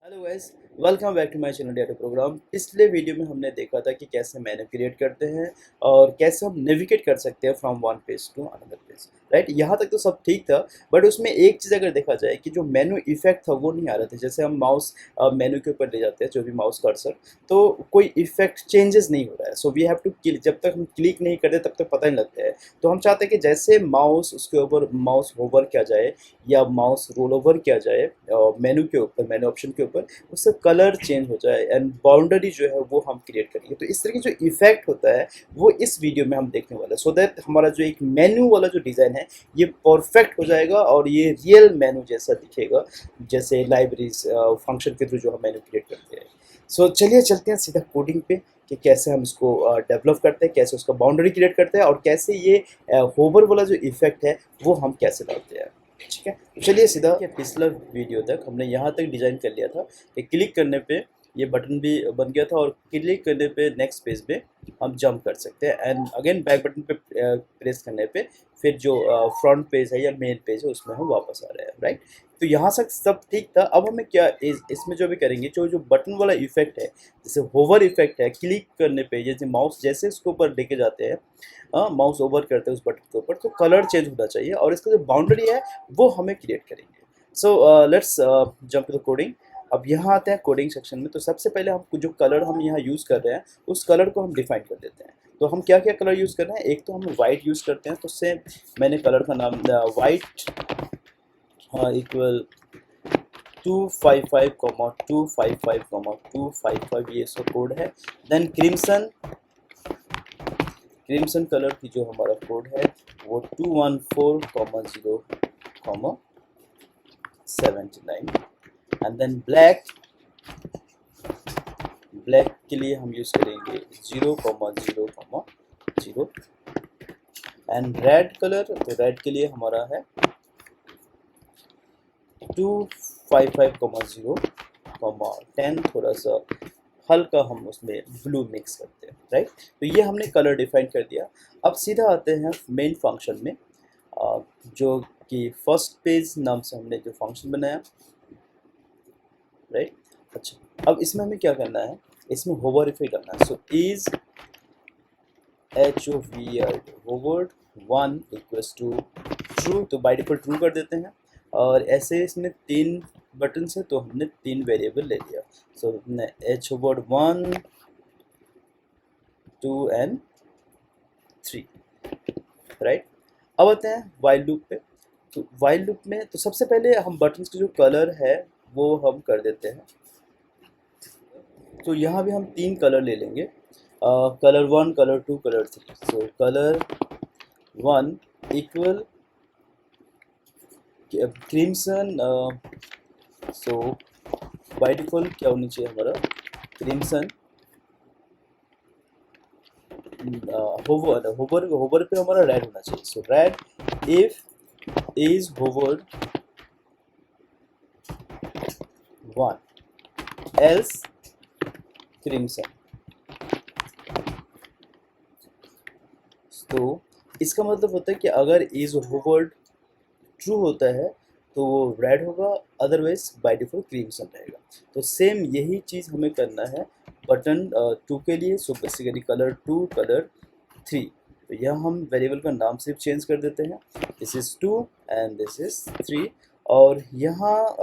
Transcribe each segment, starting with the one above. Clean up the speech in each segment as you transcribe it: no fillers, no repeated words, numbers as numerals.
Hello guys, welcome back to my channel data program. पिछले video में हमने देखा था कि कैसे मेनू क्रिएट करते हैं और कैसे हम नेविगेट कर सकते हैं from one page to another page. Right, यहाँ तक तो सब ठीक था, बट उसमें एक चीज़ अगर देखा जाए कि जो मेनू इफेक्ट था वो नहीं आ रहा था। जैसे हम माउस मेनू के ऊपर ले जाते हैं, जो भी माउस कर्सर, तो कोई इफेक्ट चेंजेस नहीं हो रहा है। So we have to click, जब तक हम क्लिक नहीं करते तब तक पता नहीं लगता है। तो हम चाहते हैं कि जैसे माउस उसके ऊपर माउस होवर किया जाए या माउस रोल ओवर किया जाए मेनू के ऊपर, मेनू ऑप्शन के ऊपर, उससे कलर चेंज हो जाए एंड बाउंड्री जो है वो हम क्रिएट करेंगे। तो इस तरह की जो इफेक्ट होता है वो इस वीडियो में हम देखने वाले हैं, सो दैट हमारा जो एक मेन्यू वाला जो डिज़ाइन है ये परफेक्ट हो जाएगा और ये रियल मेनू जैसा दिखेगा, जैसे लाइब्रेरीज फंक्शन के थ्रू जो हम मेनू क्रिएट करते हैं। सो चलिए चलते हैं सीधा कोडिंग पे कि कैसे हम इसको डेवलप करते हैं, कैसे उसका बाउंड्री क्रिएट करते हैं और कैसे ये होवर वाला जो इफेक्ट है वो हम कैसे डालते हैं। ठीक है, तो चलिए सीधा पिछला वीडियो तक हमने यहाँ तक डिज़ाइन कर लिया था कि क्लिक करने पे ये बटन भी बन गया था और क्लिक करने पे नेक्स्ट पेज पे हम जंप कर सकते हैं एंड अगेन बैक बटन पे प्रेस करने पे फिर जो फ्रंट पेज है या मेन पेज है उसमें हम वापस आ रहे हैं। राइट, तो यहाँ तक सब ठीक था। अब हमें क्या इसमें जो भी करेंगे, जो जो बटन वाला इफेक्ट है, जैसे होवर इफेक्ट है, क्लिक करने पे जैसे माउस जैसे इसके ऊपर लेके जाते हैं, माउस ओवर करते हैं उस बटन के ऊपर, तो कलर चेंज होना चाहिए और इसका जो बाउंड्री है वो हमें क्रिएट करेंगे। So let's jump to the coding. अब यहाँ आते हैं कोडिंग सेक्शन में। तो सबसे पहले हम जो कलर हम यहाँ यूज़ कर रहे हैं उस कलर को हम डिफाइन कर देते हैं। तो हम क्या क्या कलर यूज़ कर रहे हैं, एक तो हम वाइट यूज़ करते हैं, तो उससे मैंने कलर का नाम वाइट इक्वल 255 255 255 ये इसका कोड है। देन क्रिम्सन, क्रिम्सन कलर की जो हमारा कोड है वो 214,0,79 एंड देन ब्लैक, ब्लैक के लिए हम यूज़ करेंगे 0,0,0 एंड रेड कलर, तो रेड के लिए हमारा है 255,0,10, थोड़ा सा हल्का हम उसमें ब्लू मिक्स करते हैं। राइट, तो ये हमने कलर डिफाइन कर दिया। अब सीधा आते हैं मेन फंक्शन में, जो कि फर्स्ट पेज नाम से हमने जो फंक्शन बनाया। राइट, अच्छा, अब इसमें हमें क्या करना है, इसमें होवर इफेक्ट करना है। So is HOVERED hovered 1 equals to true, तो बाय डिफॉल्ट ट्रू कर देते हैं। और ऐसे इसमें 3 बटन है तो हमने 3 वेरिएबल ले लिया। सो हमने HOVERED 1 2 एंड 3। राइट, अब आते हैं वाइल लूप पे। तो वाइल लूप में तो सबसे पहले हम बटन्स के जो कलर है वो हम कर देते हैं। तो यहाँ भी हम 3 कलर ले लेंगे, colour 1, colour 2, colour 3। So colour 1 equal crimson, so by default क्या होनी चाहिए हमारा, क्रिम्सन होवर, होवर होवर पे हमारा रेड होना चाहिए। So red if is Howard 1 else crimson. तो इसका मतलब होता है कि अगर इज होवर्ड ट्रू होता है तो वो रेड होगा, अदरवाइज बाय डिफॉल्ट क्रिम्सन रहेगा। तो सेम यही चीज़ हमें करना है बटन 2 के लिए। So basically colour 2, colour 3। तो यह हम वेरिएबल का नाम सिर्फ चेंज कर देते हैं, this is 2 and this is 3। और यहाँ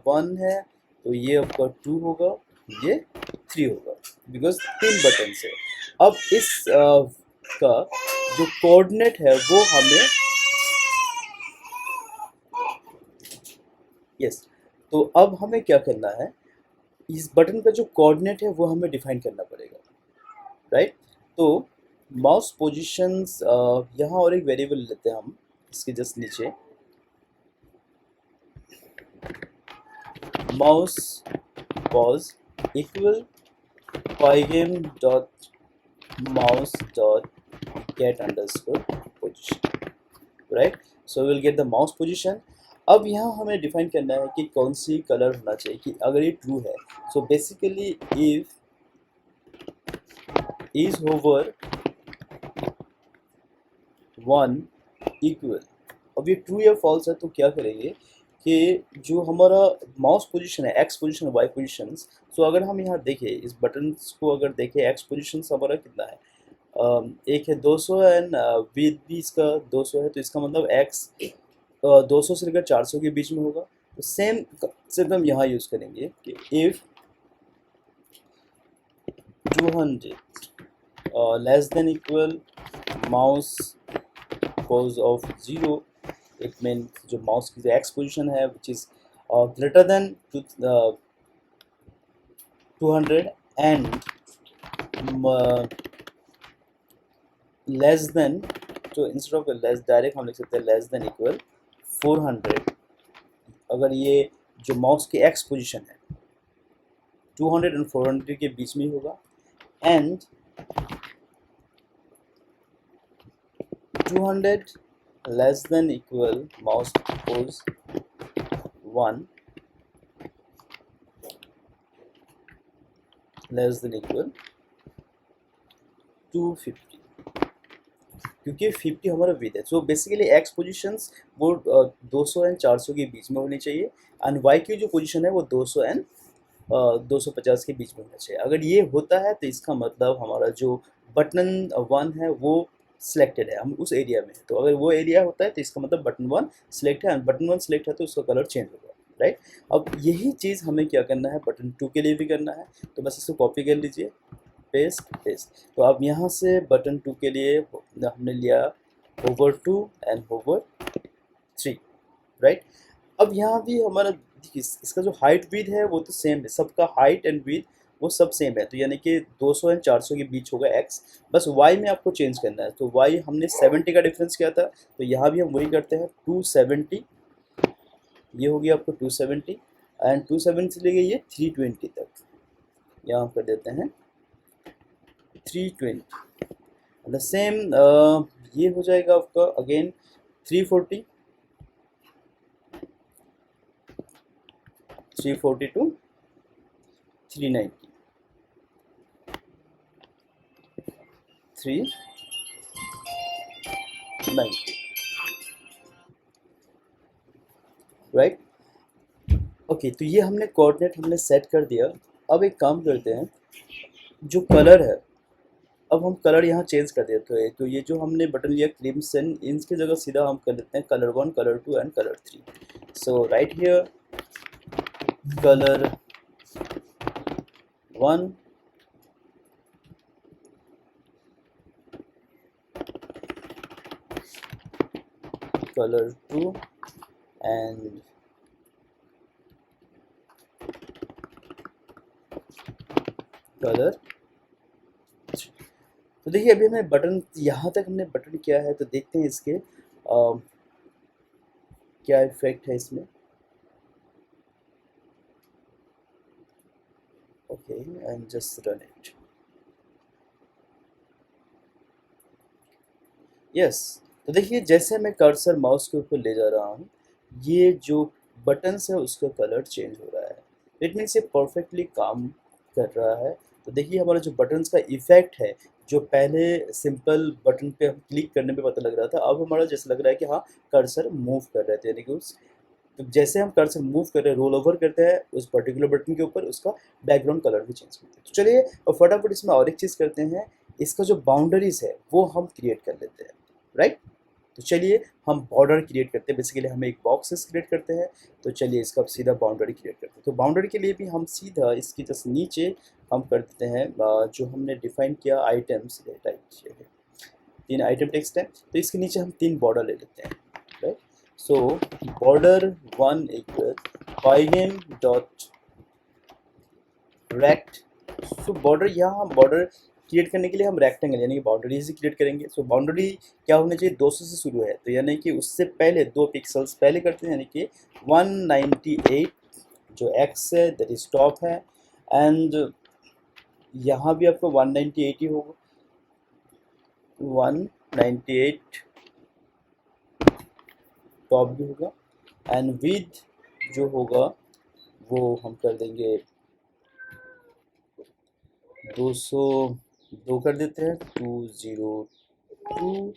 1 है तो ये आपका 2 होगा, ये 3 होगा, बिकॉज 3 बटन है। अब इस का जो कोऑर्डिनेट है वो हमें, यस, तो अब हमें क्या करना है, इस बटन का जो कोऑर्डिनेट है वो हमें डिफाइन करना पड़ेगा। राइट, तो माउस पोजीशंस, यहाँ और एक वेरिएबल लेते हैं हम इसके जस्ट नीचे, mouse pos equal pygame dot mouse dot get underscore position. Right, so will get the mouse position. अब यहाँ हमें डिफाइन करना है कि कौन सी कलर होना चाहिए, कि अगर ये ट्रू है so basically if is hover 1 equal, अब ये ट्रू या फॉल्स है तो क्या करेंगे, कि जो हमारा माउस पोजीशन है, एक्स पोजीशन, वाई पोजीशंस, तो अगर हम यहाँ देखें इस बटन्स को, अगर देखें एक्स पोजीशन हमारा कितना है, एक है 200 एंड विद भी इसका 200 है, तो इसका मतलब एक्स 200 से लेकर 400 के बीच में होगा। तो सेम सिर्फ हम यहाँ यूज़ करेंगे कि if 200 less than equal mouse pose of 0, it mean जो माउस की जो एक्स पोजीशन है which is greater than 200 and less than, तो इंस्टेड ऑफ लेस डायरेक्ट हम लिख सकते हैं लेस देन इक्वल 400। अगर ये जो माउस की एक्स पोजीशन है 200 एंड 400 के बीच में होगा, and 200 less than equal mouse pose 1 less than equal 250, क्योंकि 50 हमारा विद है। सो बेसिकली एक्स पोजीशंस वो 200 एंड 400 के बीच में होनी चाहिए, एंड वाई की जो पोजीशन है वो 200 एंड 250 के बीच में होना चाहिए। अगर ये होता है तो इसका मतलब हमारा जो बटन 1 है वो सिलेक्टेड है, हम उस एरिया में। तो अगर वो एरिया होता है तो इसका मतलब बटन 1 सिलेक्ट है, एंड बटन 1 सिलेक्ट है तो उसका कलर चेंज होगा, राइट। अब यही चीज़ हमें क्या करना है बटन 2 के लिए भी करना है। तो बस इसको कॉपी कर लीजिए, पेस्ट पेस्ट। तो अब यहाँ से बटन 2 के लिए हमने लिया होवर 2 एंड होवर 3, राइट। अब यहाँ भी हमारा देखिए इसका जो हाइट विड्थ है वो तो सेम है, सबका हाइट एंड विड्थ वो सब सेम है, तो यानी कि 200 एंड 400 के बीच होगा एक्स। बस वाई में आपको चेंज करना है, तो वाई हमने 70 का डिफरेंस किया था, तो यहाँ भी हम वही करते हैं 270, ये हो गया आपको 270, एंड 270 से लेके ये 320 तक, यहाँ हम कर देते हैं 320। द सेम ये हो जाएगा आपका अगेन 340, 340 टू 390, 390, राइट। ओके, तो ये हमने कोऑर्डिनेट हमने सेट कर दिया। अब एक काम करते हैं, जो कलर है अब हम कलर यहाँ चेंज कर देते हैं। तो ये जो हमने बटन लिया क्रिम्सन, इनकी जगह सीधा हम कर देते हैं colour 1, colour 2 and colour 3। So right here colour 1, colour 2 and colour 3। तो देखिए अभी हमें बटन यहाँ तक हमने बटन किया है, तो देखते हैं इसके क्या इफेक्ट है इसमें। Okay and just run it. Yes, तो देखिए जैसे मैं कर्सर माउस के ऊपर ले जा रहा हूँ, ये जो बटन्स है उसका कलर चेंज हो रहा है। इट मीन्स ये परफेक्टली काम कर रहा है। तो देखिए हमारा जो बटन्स का इफेक्ट है, जो पहले सिंपल बटन पे हम क्लिक करने पे पता लग रहा था, अब हमारा जैसे लग रहा है कि हाँ कर्सर मूव कर रहे थे, यानी कि उस तो जैसे हम कर्सर मूव कर रहे हैं, रोल ओवर करते हैं उस पर्टिकुलर बटन के ऊपर, उसका बैकग्राउंड कलर भी चेंज करते हैं। तो चलिए फटाफट इसमें और एक चीज़ करते हैं, इसका जो बाउंड्रीज है वो हम क्रिएट कर लेते हैं, राइट। तो चलिए हम बॉर्डर क्रिएट करते हैं, बेसिकली हम एक बॉक्सेस क्रिएट करते हैं। तो चलिए इसका सीधा बाउंड्री क्रिएट करते हैं। तो बाउंड्री के लिए भी हम सीधा इसकी जस्ट नीचे हम कर देते हैं जो हमने डिफाइन किया आइटम्स, टाइप 3 आइटम टेक्स्ट है, तो इसके नीचे हम 3 बॉर्डर ले लेते हैं, राइट। सो बॉर्डर 1 इक्वल पाइगेन डॉट रेक्ट। सो बॉर्डर यहाँ हम बॉर्डर क्रिएट करने के लिए हम रेक्टेंगल यानी कि बाउंड्रीज ही क्रिएट करेंगे। सो बाउंड्री क्या होनी चाहिए, 200 से शुरू है, तो यानी कि उससे पहले 2 पिक्सल्स पहले करते हैं, यानी कि 198 जो एक्स है दैट इज टॉप है, एंड यहाँ भी आपको 198 ही होगा, 198 टॉप भी होगा, एंड विद जो होगा वो हम कर देंगे 202 कर देते हैं, 202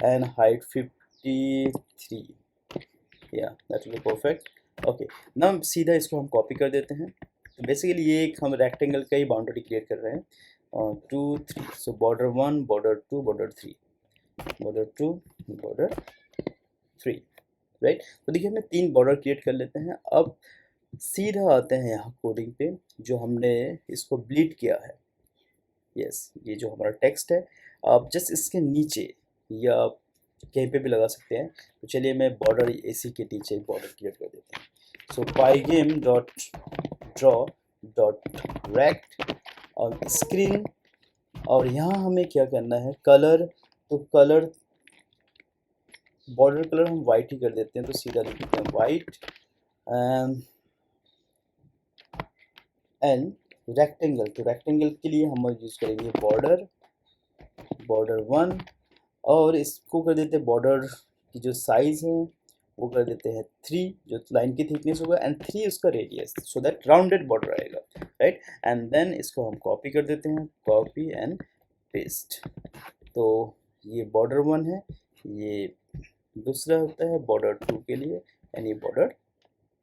एंड हाइट 53, या that will be perfect. Okay, ना सीधा इसको हम कॉपी कर देते हैं। तो बेसिकली ये एक हम रेक्टेंगल का ही बाउंड्री क्रिएट कर रहे हैं, 2 3, so border 1 border 2 border 3, border 2 border 3, right. तो देखिए हमने 3 बॉर्डर क्रिएट कर लेते हैं। अब सीधा आते हैं यहाँ कोडिंग पे, जो हमने इसको ब्लीड किया है। यस, ये जो हमारा टेक्स्ट है, आप जस्ट इसके नीचे या आप कहीं पे भी लगा सकते हैं। तो चलिए मैं बॉर्डर एसी के नीचे बॉर्डर क्रिएट कर देता हूँ। So pygame dot draw dot rect और स्क्रीन, और यहाँ हमें क्या करना है, कलर। तो कलर, बॉर्डर कलर हम वाइट ही कर देते हैं, तो सीधा लिख देते हैं वाइट। एंड रेक्टेंगल, तो रेक्टेंगल के लिए हम यूज़ करेंगे बॉर्डर, बॉर्डर 1, और इसको कर देते हैं बॉर्डर की जो साइज़ है वो कर देते हैं 3, जो लाइन की थिकनेस होगा, एंड 3 उसका radius, so that rounded border आएगा, राइट। एंड देन इसको हम कॉपी कर देते हैं, कॉपी एंड पेस्ट। तो ये बॉर्डर 1 है, ये दूसरा होता है बॉर्डर 2 के लिए, एंड ये बॉर्डर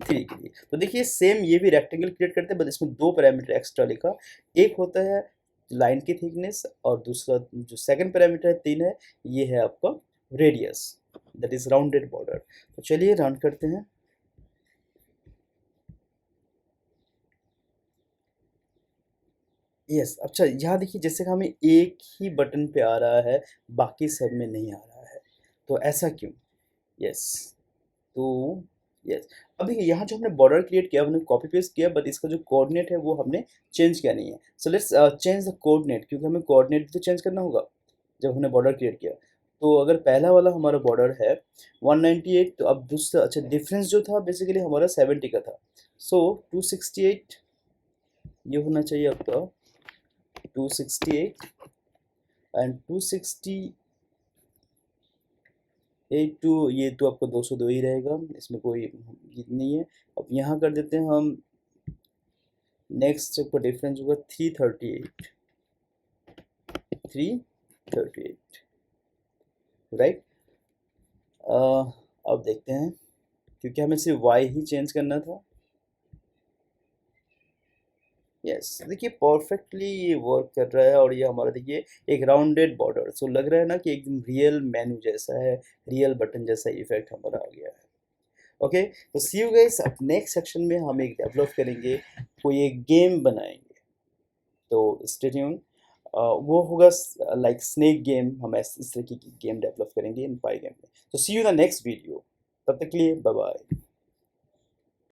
3 के लिए। तो देखिए सेम ये भी रेक्टेंगल क्रिएट करते हैं, बट इसमें 2 पैरामीटर एक्स्ट्रा लिखा। एक होता है लाइन की थिकनेस, और दूसरा जो सेकंड पैरामीटर है 3 है, ये है आपका radius, that is rounded border. तो चलिए रन करते हैं। यस, अच्छा यहाँ देखिए जैसे कि हमें एक ही बटन पे आ रहा है, बाकी सब में नहीं आ रहा है, तो ऐसा क्यों? यस, तो यस, अब देखिए यहाँ जो हमने बॉर्डर क्रिएट किया, हमने कॉपी पेस्ट किया, बट इसका जो कोऑर्डिनेट है वो हमने चेंज किया नहीं है। So let's change the coordinate, क्योंकि हमें कोऑर्डिनेट तो चेंज करना होगा जब हमने बॉर्डर क्रिएट किया। तो अगर पहला वाला हमारा बॉर्डर है 198, तो अब दूसरा, अच्छा डिफरेंस जो था बेसिकली हमारा 70 का था, सो 268 ये होना चाहिए आपका, 268 एंड 268 टू, ये तो आपका 202 ही रहेगा, इसमें कोई नहीं है। अब यहाँ कर देते हैं हम, नेक्स्ट आपका डिफरेंस होगा 338, 338, राइट। अब देखते हैं, क्योंकि हमें सिर्फ y ही चेंज करना था। यस, देखिए परफेक्टली ये वर्क कर रहा है, और ये हमारा देखिए एक राउंडेड बॉर्डर, सो लग रहा है ना कि एकदम रियल मेनू जैसा है, रियल बटन जैसा इफेक्ट हमारा आ गया है। ओके, तो सी यू गाइस, अब नेक्स्ट सेक्शन में हम एक डेवलप करेंगे, कोई एक गेम बनाएंगे, तो स्टे ट्यून। वो होगा लाइक स्नेक गेम, हम इस तरह की गेम डेवलप करेंगे इन पाई गेम में। तो see you in the next video, तब तक के लिए बाय बाय।